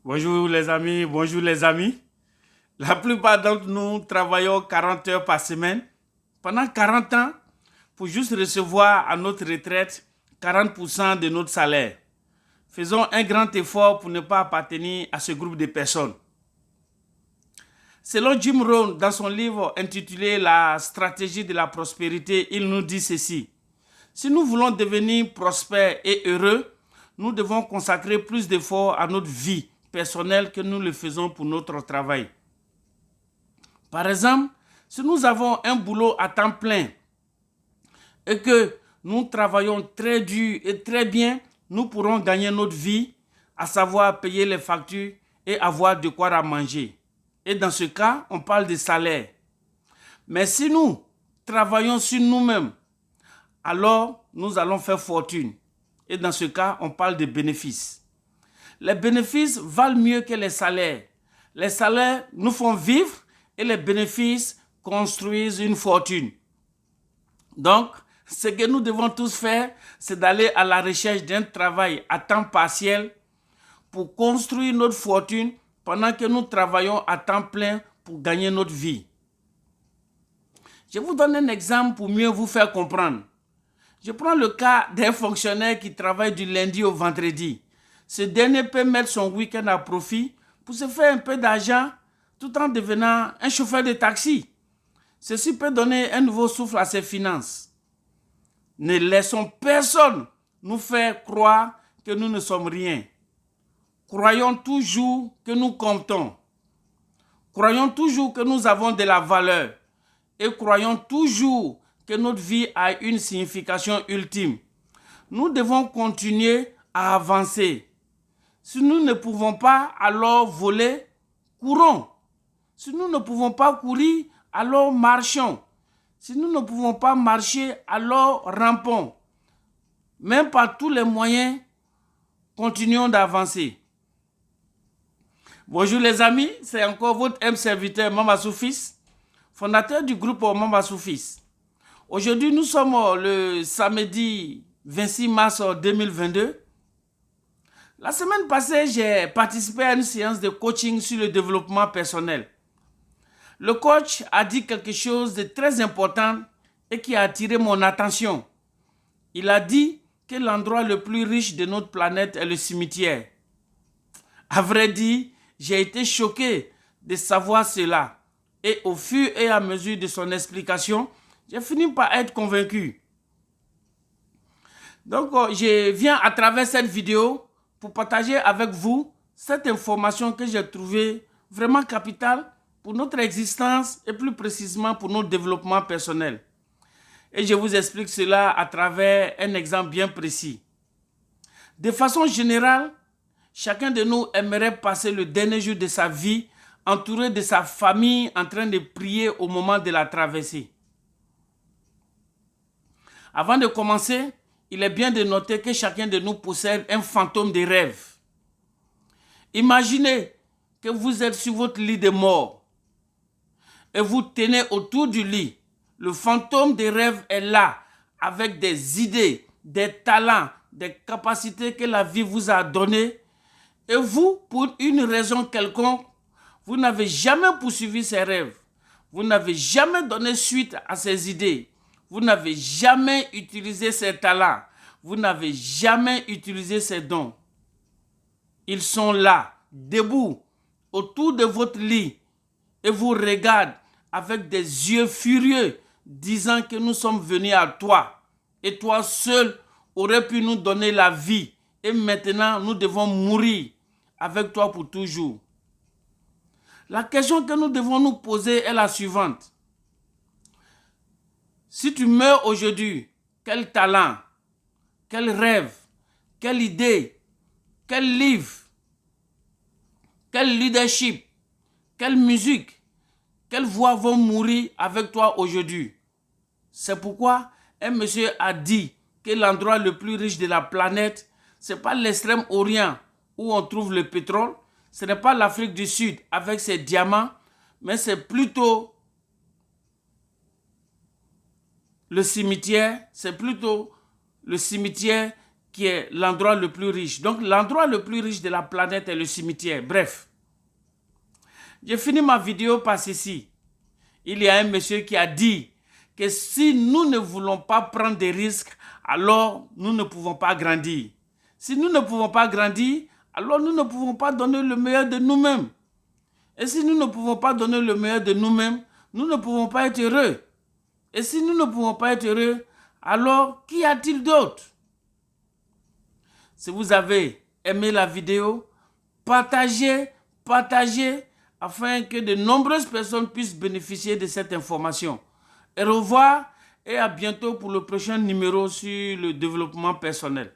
Bonjour les amis, bonjour les amis. La plupart d'entre nous travaillons 40 heures par semaine pendant 40 ans pour juste recevoir à notre retraite 40% de notre salaire. Faisons un grand effort pour ne pas appartenir à ce groupe de personnes. Selon Jim Rohn, dans son livre intitulé La stratégie de la prospérité, il nous dit ceci. Si nous voulons devenir prospères et heureux, nous devons consacrer plus d'efforts à notre vie personnelle que nous le faisons pour notre travail. Par exemple, si nous avons un boulot à temps plein et que nous travaillons très dur et très bien, nous pourrons gagner notre vie, à savoir payer les factures et avoir de quoi manger. Et dans ce cas, on parle de salaire. Mais si nous travaillons sur nous-mêmes, alors nous allons faire fortune. Et dans ce cas, on parle de bénéfices. Les bénéfices valent mieux que les salaires. Les salaires nous font vivre et les bénéfices construisent une fortune. Donc, ce que nous devons tous faire, c'est d'aller à la recherche d'un travail à temps partiel pour construire notre fortune pendant que nous travaillons à temps plein pour gagner notre vie. Je vous donne un exemple pour mieux vous faire comprendre. Je prends le cas d'un fonctionnaire qui travaille du lundi au vendredi. Ce dernier peut mettre son week-end à profit pour se faire un peu d'argent tout en devenant un chauffeur de taxi. Ceci peut donner un nouveau souffle à ses finances. Ne laissons personne nous faire croire que nous ne sommes rien. Croyons toujours que nous comptons. Croyons toujours que nous avons de la valeur. Et croyons toujours que notre vie a une signification ultime. Nous devons continuer à avancer. Si nous ne pouvons pas, alors voler, courons. Si nous ne pouvons pas courir, alors marchons. Si nous ne pouvons pas marcher, alors rampons. Même par tous les moyens, continuons d'avancer. Bonjour les amis, c'est encore votre M serviteur Mama Soufis, fondateur du groupe Mama Soufis. Aujourd'hui, nous sommes le samedi 26 mars 2022. La semaine passée, j'ai participé à une séance de coaching sur le développement personnel. Le coach a dit quelque chose de très important et qui a attiré mon attention. Il a dit que l'endroit le plus riche de notre planète est le cimetière. À vrai dire, j'ai été choqué de savoir cela. Et au fur et à mesure de son explication, j'ai fini par être convaincu. Donc, je viens à travers cette vidéo pour partager avec vous cette information que j'ai trouvée vraiment capitale pour notre existence et plus précisément pour notre développement personnel. Et je vous explique cela à travers un exemple bien précis. De façon générale, chacun de nous aimerait passer le dernier jour de sa vie entouré de sa famille en train de prier au moment de la traversée. Avant de commencer, il est bien de noter que chacun de nous possède un fantôme de rêve. Imaginez que vous êtes sur votre lit de mort et vous tenez autour du lit. Le fantôme des rêves est là avec des idées, des talents, des capacités que la vie vous a données. Et vous, pour une raison quelconque, vous n'avez jamais poursuivi ces rêves. Vous n'avez jamais donné suite à ces idées. Vous n'avez jamais utilisé ces talents. Vous n'avez jamais utilisé ces dons. Ils sont là, debout, autour de votre lit et vous regardent avec des yeux furieux, disant que nous sommes venus à toi. Et toi seul aurais pu nous donner la vie. Et maintenant, nous devons mourir avec toi pour toujours. La question que nous devons nous poser est la suivante. Si tu meurs aujourd'hui, quel talent, quel rêve, quelle idée, quel livre, quel leadership, quelle musique, quelle voix vont mourir avec toi aujourd'hui? C'est pourquoi un monsieur a dit que l'endroit le plus riche de la planète, ce n'est pas l'extrême orient où on trouve le pétrole, ce n'est pas l'Afrique du Sud avec ses diamants, mais c'est plutôt le cimetière, qui est l'endroit le plus riche. Donc l'endroit le plus riche de la planète est le cimetière. Bref, j'ai fini ma vidéo par ceci. Il y a un monsieur qui a dit que si nous ne voulons pas prendre des risques, alors nous ne pouvons pas grandir. Si nous ne pouvons pas grandir, alors nous ne pouvons pas donner le meilleur de nous-mêmes. Et si nous ne pouvons pas donner le meilleur de nous-mêmes, nous ne pouvons pas être heureux. Et si nous ne pouvons pas être heureux, alors qu'y a-t-il d'autre? Si vous avez aimé la vidéo, partagez afin que de nombreuses personnes puissent bénéficier de cette information. Au revoir et à bientôt pour le prochain numéro sur le développement personnel.